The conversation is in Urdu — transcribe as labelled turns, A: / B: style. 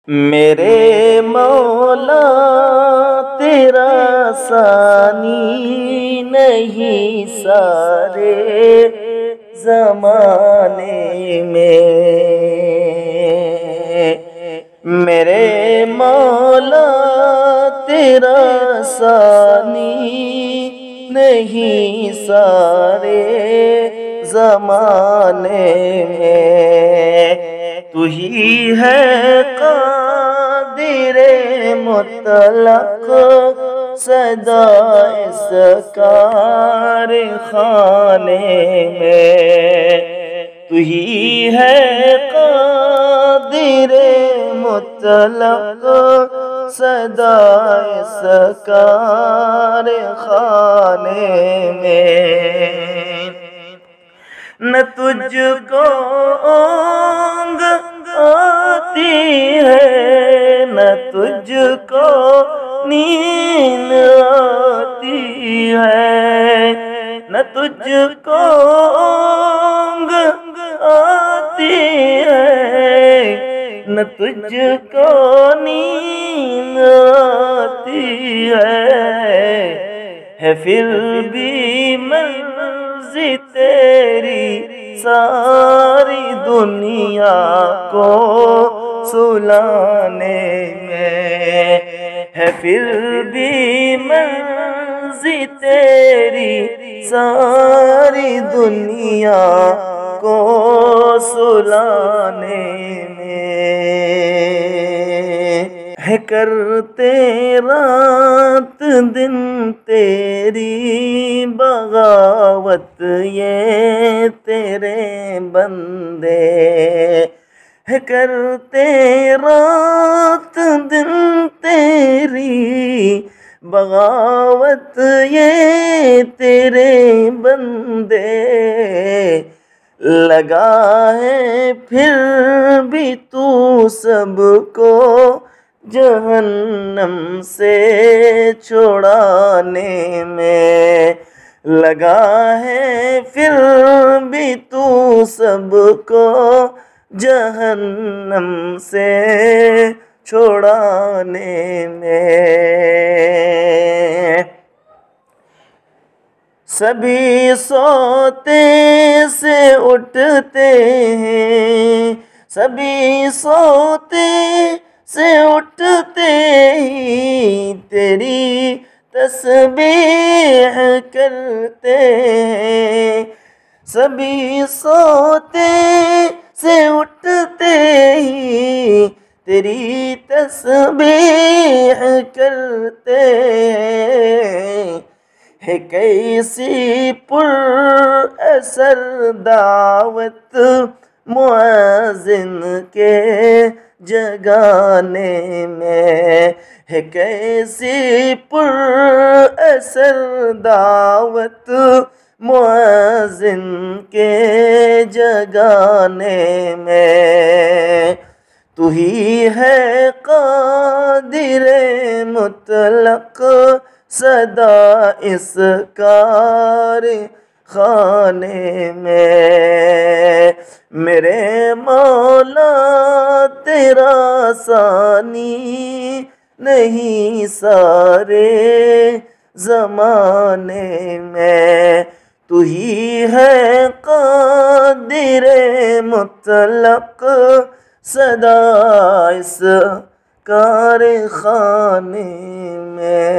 A: میرے مولا تیرا ثانی نہیں سارے زمانے میں، میرے مولا تیرا ثانی نہیں سارے زمانے میں، تو ہی ہے قادر مطلق صدا اس کارخانے میں، تو ہی ہے قادر مطلق صدا اس کارخانے میں، نہ تجھ کو اونگ آتی ہے نہ تجھ کو نیند آتی ہے، نہ تجھ کو اونگ آتی ہے، نہ تجھ کو نیند آتی ہے پھر بھی مرضی تیری ساری دنیا کو سلانے میں، ہے پھر بھی مرضی تیری ساری دنیا کو سلانے میں، ہے کرتے رات دن تیری بغاوت یہ تیرے بندے، ہے کرتے رات دن تیری بغاوت یہ تیرے بندے، لگا ہے پھر بھی تو سب کو جہنم سے چھڑانے میں، لگا ہے پھر بھی تو سب کو جہنم سے چھڑانے میں، سبھی سوتے سے اٹھتے ہیں، سبھی سوتے سے اٹھتے ہی تیری تسبیح کرتے ہیں، سبھی سوتے سے اٹھتے ہی تیری تسبیح کرتے ہیں، ہے کیسی پر اثر دعوت مؤذن کے جگانے میں، ہے کیسی پر اثر دعوت مؤذن کے جگانے میں، تو ہی ہے قادر مطلق صدا اس کارخانے میں، میرے مولا تیرا ثانی نہیں سارے زمانے میں، تو ہی ہے قادر مطلق صدا اس کارخانے میں۔